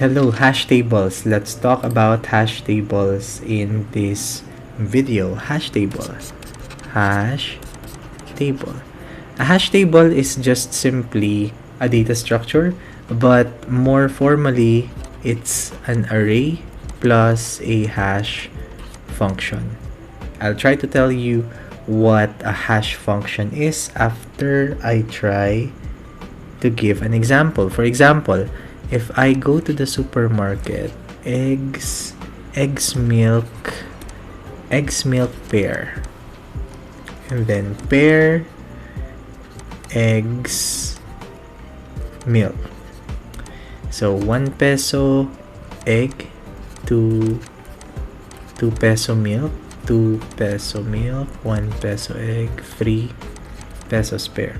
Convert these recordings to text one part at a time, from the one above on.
Hello, hash tables. Let's talk about hash tables in this video. Hash table. Hash table. A hash table is just simply a data structure, but more formally, it's an array plus a hash function. I'll try to tell you what a hash function is after I try to give an example. For example, if I go to the supermarket, eggs milk pair, and then pair eggs milk. So 1 peso egg, 2 peso milk, 2 peso milk, 1 peso egg, 3 pesos pair.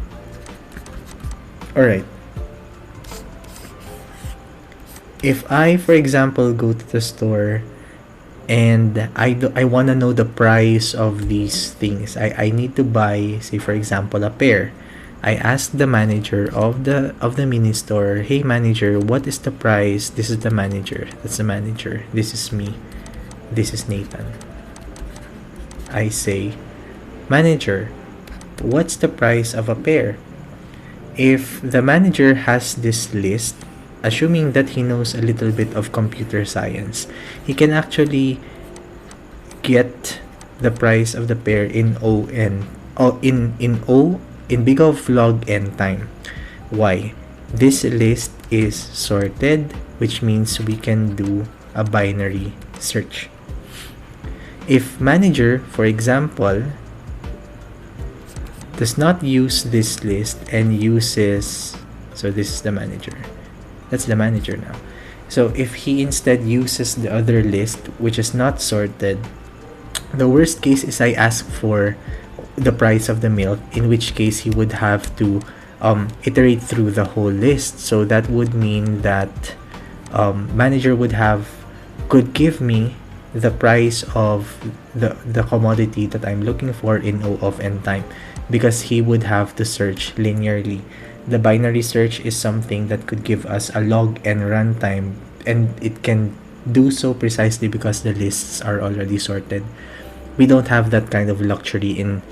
Alright. If I, for example, go to the store and I want to know the price of these things, I need to buy, say for example, a pair. I ask the manager of the mini store, hey manager, what is the price? This is the manager. That's the manager. This is me. This is Nathan. I say, manager, what's the price of a pair? If the manager has this list, assuming that he knows a little bit of computer science, he can actually get the price of the pair in in big of log n time. Why? This list is sorted, which means we can do a binary search. If manager, for example, does not use this list and uses, so this is the manager. That's the manager now. So if he instead uses the other list, which is not sorted, the worst case is I ask for the price of the milk, in which case he would have to iterate through the whole list. So that would mean that manager could give me the price of the commodity that I'm looking for in O of n time, because he would have to search linearly. The binary search is something that could give us a log n runtime, and it can do so precisely because the lists are already sorted. We don't have that kind of luxury in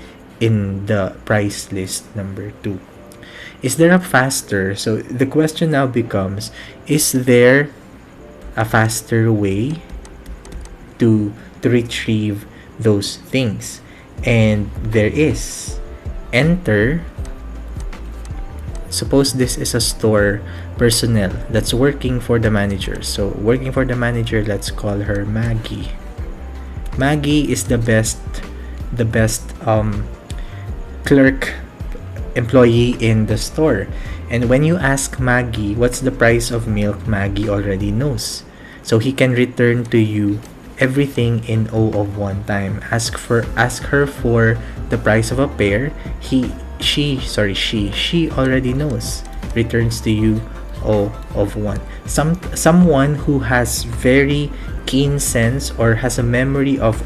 the price list number 2. Is there a faster? So the question now becomes, is there a faster way to retrieve those things? And there is. Enter. Suppose this is a store personnel that's working for the manager. So working for the manager, let's call her Maggie. Maggie is the best clerk employee in the store. And when you ask Maggie what's the price of milk, Maggie already knows. So he can return to you everything in O of 1 time. Ask her for the price of a pair. She already knows. Returns to you O of 1. Someone who has very keen sense or has a memory of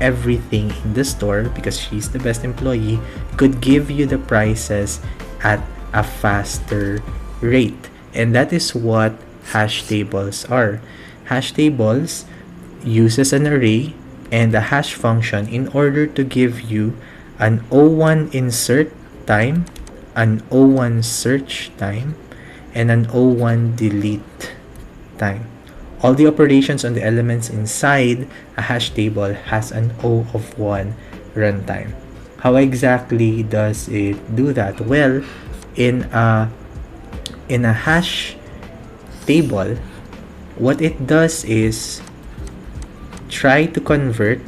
everything in the store, because she's the best employee, could give you the prices at a faster rate. And that is what hash tables are. Hash tables uses an array and a hash function in order to give you an O1 insert time, an O1 search time, and an O1 delete time. All the operations on the elements inside a hash table has an O of 1 runtime. How exactly does it do that? Well, in a hash table, what it does is try to convert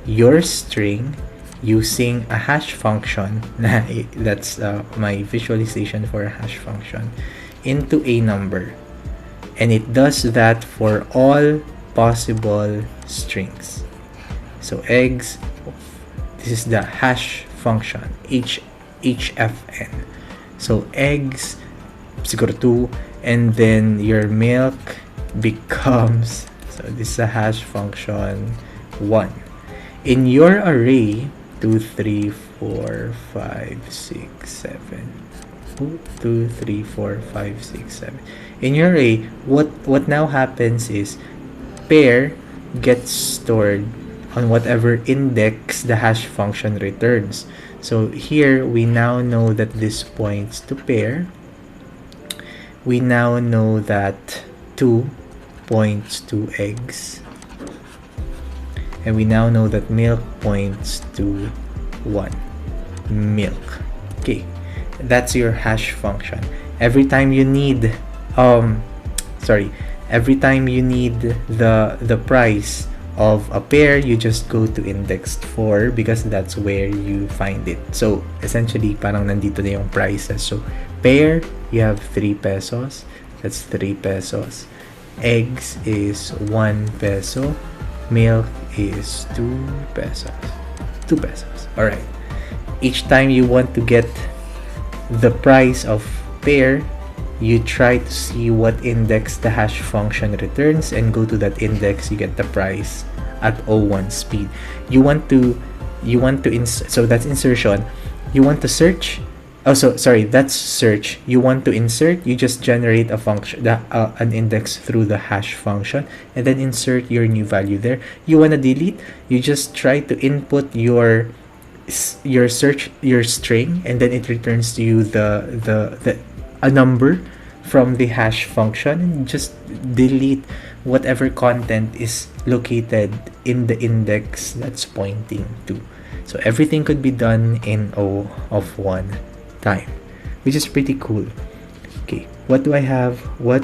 your string using a hash function. That's my visualization for a hash function, into a number. And it does that for all possible strings. So eggs, this is the hash function, HFN. So eggs, siguro 2, and then your milk becomes, so this is a hash function 1. In your array, 2, 3, 4, 5, 6, 7. 2, 3, 4, 5, 6, 7. in your array, what now happens is pair gets stored on whatever index the hash function returns. So here we now know that this points to pair. We now know that 2 points to eggs. And we now know that milk points to 1. Milk. Okay, that's your hash function. Every time you need every time you need the price of a pair, you just go to indexed 4 because that's where you find it. So essentially parang nandito na yung prices. So pair, you have 3 pesos. That's 3 pesos. Eggs is 1 peso. Milk is 2 pesos. 2 pesos. Alright. Each time you want to get the price of pair, you try to see what index the hash function returns and go to that index, you get the price at O1 speed. So that's insertion. You want to search. That's search. You want to insert, you just generate a function, an index through the hash function, and then insert your new value there. You want to delete, you just try to input your string, and then it returns to you a number from the hash function, and just delete whatever content is located in the index that's pointing to. So everything could be done in O of 1 time, which is pretty cool. Okay, what do I have? What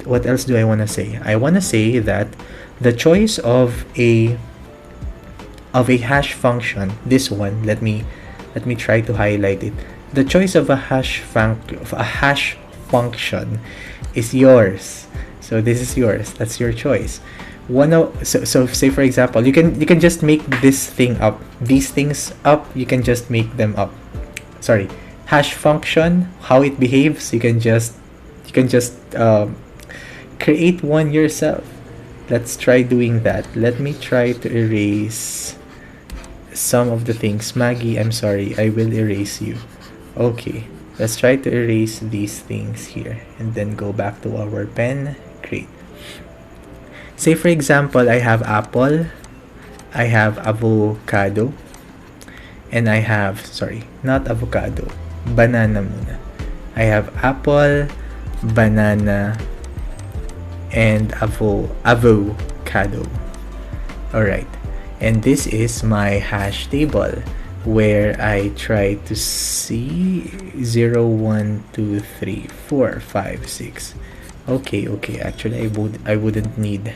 else do I want to say? I want to say that the choice of a hash function, this one, let me try to highlight it. The choice of a hash function is yours. So this is yours. That's your choice. So say for example, you can just make this thing up. These things up, you can just make them up. Sorry, hash function, how it behaves, you can just create one yourself. Let's try doing that. Let me try to erase some of the things. Maggie, I'm sorry, I will erase you. Okay, let's try to erase these things here and then go back to our pen. Great. Say for example, I have apple, I have avocado, and I have, not avocado, banana muna. I have apple, banana, and avocado. Alright, and this is my hash table where I try to see 0, 1, 2, 3, 4, 5, 6. Okay, actually I wouldn't need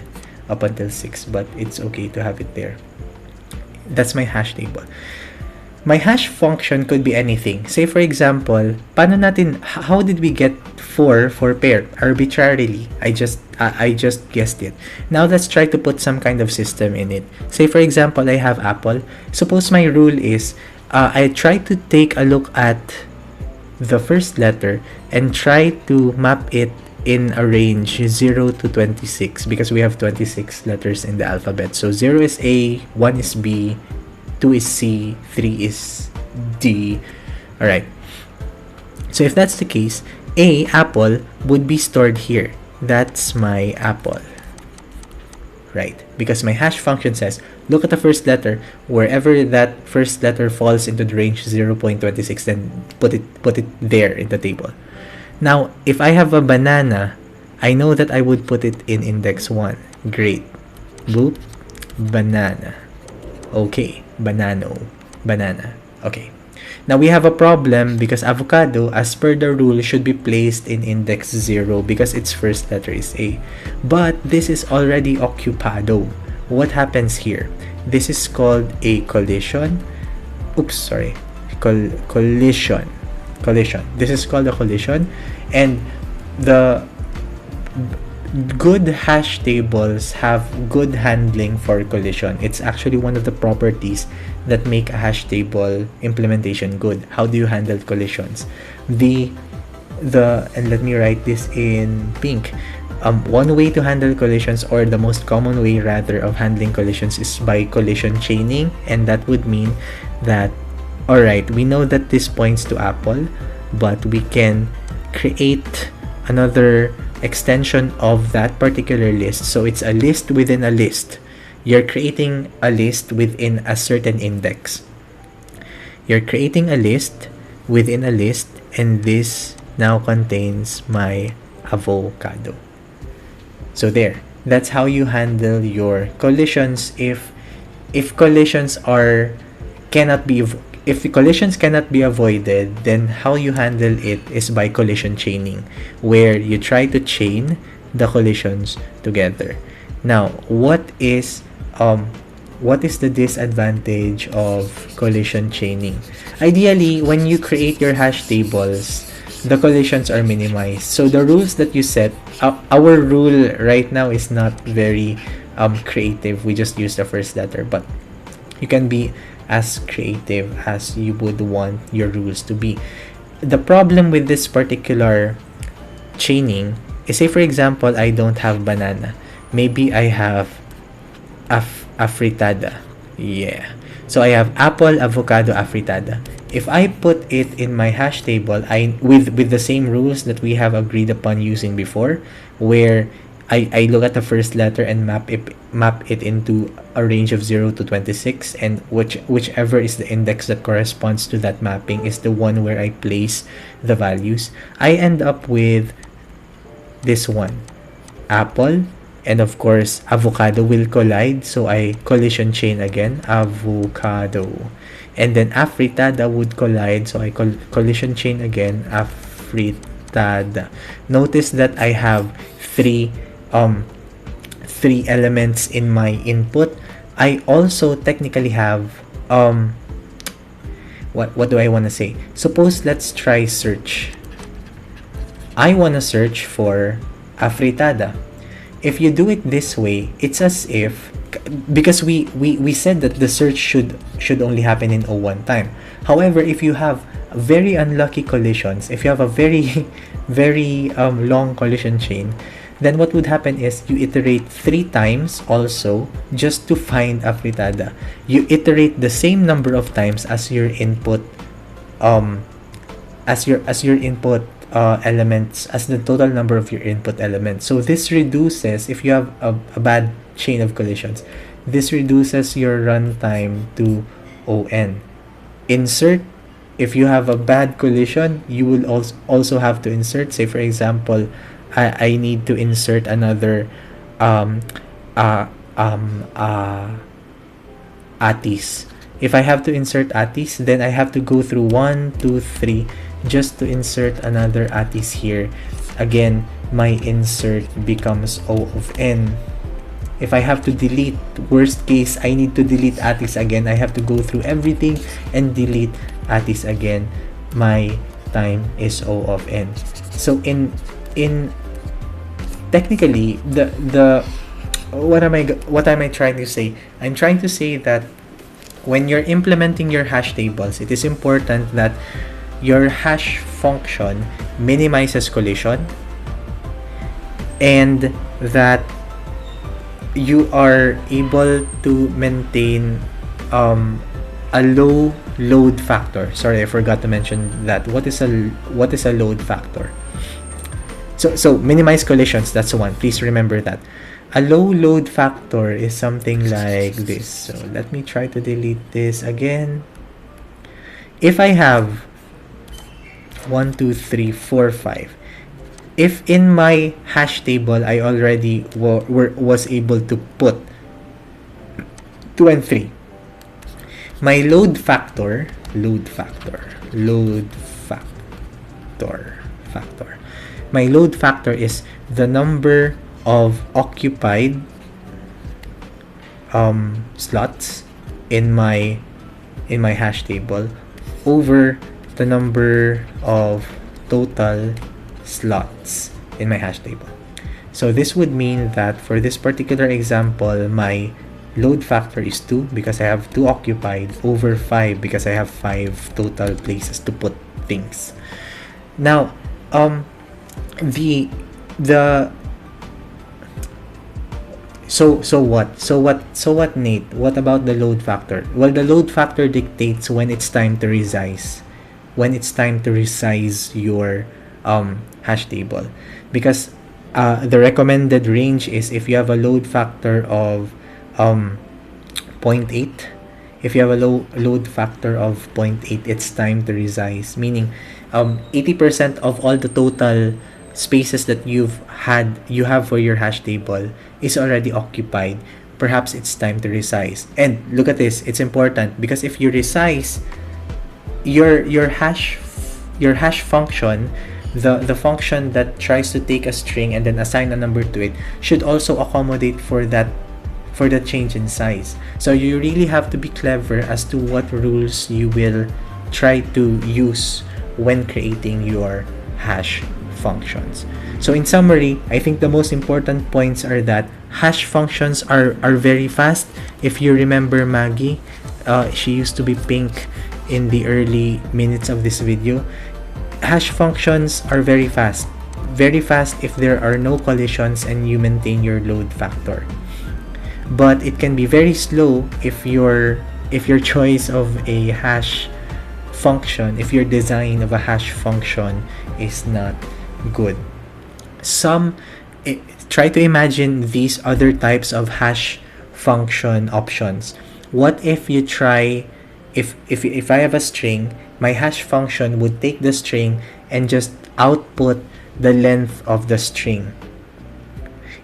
up until 6, but it's okay to have it there. That's my hash table. My hash function could be anything. Say for example, how did we get 4 for pair? Arbitrarily, I just guessed it. Now let's try to put some kind of system in it. Say for example, I have apple. Suppose my rule is, I try to take a look at the first letter and try to map it in a range 0 to 26 because we have 26 letters in the alphabet. So 0 is A, 1 is B, 2 is C, 3 is D. Alright. So if that's the case, A, apple, would be stored here. That's my apple. Right? Because my hash function says, look at the first letter. Wherever that first letter falls into the range 0.26, then put it there in the table. Now, if I have a banana, I know that I would put it in index 1. Great. Boop. Banana. Okay. Banana. Okay. Now we have a problem because avocado, as per the rule, should be placed in index 0 because its first letter is A. But this is already occupado. What happens here? This is called a collision. Oops, sorry. Collision. This is called a collision, and the good hash tables have good handling for collision. It's actually one of the properties that make a hash table implementation good. How do you handle collisions? And let me write this in pink. One way to handle collisions, or the most common way rather of handling collisions, is by collision chaining, and that would mean that, alright, we know that this points to apple, but we can create another extension of that particular list. So it's a list within a list. You're creating a list within a certain index. You're creating a list within a list, and this now contains my avocado. So there, that's how you handle your collisions. If collisions cannot be avoided, then how you handle it is by collision chaining, where you try to chain the collisions together. Now, what is the disadvantage of collision chaining? Ideally, when you create your hash tables, the collisions are minimized. So the rules that you set, our rule right now is not very creative. We just use the first letter, but you can be as creative as you would want your rules to be. The problem with this particular chaining is, say for example, I don't have banana. Maybe I have afritada. Yeah. So I have apple, avocado, afritada. If I put it in my hash table, with the same rules that we have agreed upon using before, where I look at the first letter and map it into a range of 0 to 26, and whichever is the index that corresponds to that mapping is the one where I place the values. I end up with this one, apple, and of course avocado will collide, so I collision chain again, avocado, and then afritada would collide, so I collision chain again, afritada. Notice that I have three elements in my input. I also technically have what do I want to say? Suppose let's try search. I want to search for afritada. If you do it this way, it's as if, because we said that the search should only happen in O1 time. However, if you have very unlucky collisions, if you have a very very long collision chain, then what would happen is you iterate 3 times also just to find afritada. You iterate the same number of times as your input elements, as the total number of your input elements. So this reduces, if you have a bad chain of collisions, this reduces your runtime to ON. Insert, if you have a bad collision, you will also have to insert, say for example, I need to insert another atis. If I have to insert atis, then I have to go through 1, 2, 3 just to insert another atis here. Again, my insert becomes O of n. If I have to delete, worst case, I need to delete atis again. I have to go through everything and delete atis again. My time is O of n. So in technically, what am I trying to say? I'm trying to say that when you're implementing your hash tables, it is important that your hash function minimizes collision, and that you are able to maintain a low load factor. Sorry, I forgot to mention that. What is a load factor? So minimize collisions, that's the one. Please remember that. A low load factor is something like this. So let me try to delete this again. If I have 1, 2, 3, 4, 5. If in my hash table I already was able to put 2 and 3, my load factor. My load factor is the number of occupied slots in my hash table over the number of total slots in my hash table. So this would mean that for this particular example, my load factor is 2 because I have 2 occupied over 5 because I have 5 total places to put things. Now, so what, Nate? What about the load factor? Well, the load factor dictates when it's time to resize. When it's time to resize your hash table, because the recommended range is if you have a load factor of zero point 0.8. If you have a load factor of zero point 0.8, it's time to resize, meaning 80% of all the total spaces that you have for your hash table is already occupied. Perhaps it's time to resize. And look at this, it's important because if you resize your hash function, the function that tries to take a string and then assign a number to it should also accommodate for the change in size. So you really have to be clever as to what rules you will try to use when creating your hash functions. So in summary, I think the most important points are that hash functions are very fast. If you remember Maggie, she used to be pink in the early minutes of this video. Hash functions are very fast if there are no collisions and you maintain your load factor. But it can be very slow if your choice of a hash function, if your design of a hash function is not good. Try to imagine these other types of hash function options. What if you try, if I have a string, my hash function would take the string and just output the length of the string.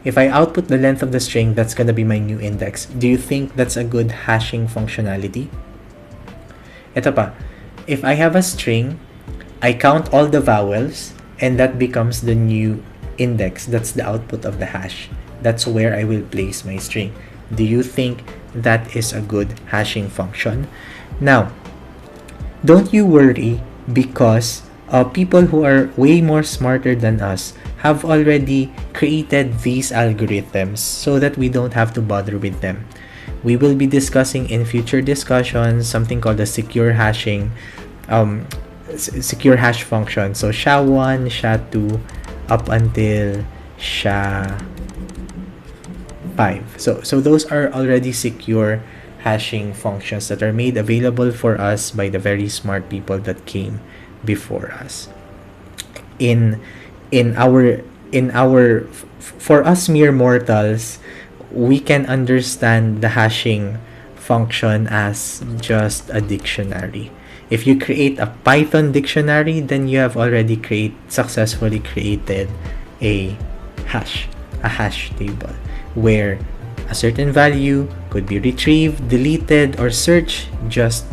If I output the length of the string, that's gonna be my new index. Do you think that's a good hashing functionality? Ito pa, if I have a string, I count all the vowels, and that becomes the new index. That's the output of the hash. That's where I will place my string. Do you think that is a good hashing function? Now, don't you worry, because people who are way more smarter than us have already created these algorithms so that we don't have to bother with them. We will be discussing in future discussions something called the secure hashing, secure hash function. So SHA1, SHA2, up until SHA5. So those are already secure hashing functions that are made available for us by the very smart people that came before us. For us mere mortals, we can understand the hashing function as just a dictionary. If you create a Python dictionary, then you have already successfully created a hash table where a certain value could be retrieved, deleted, or searched just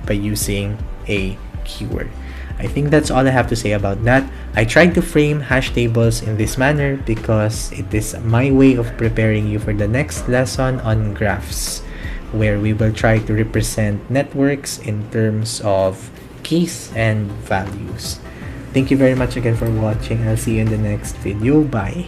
by using a keyword. I think that's all I have to say about that. I tried to frame hash tables in this manner because it is my way of preparing you for the next lesson on graphs, where we will try to represent networks in terms of keys and values. Thank you very much again for watching. I'll see you in the next video. Bye.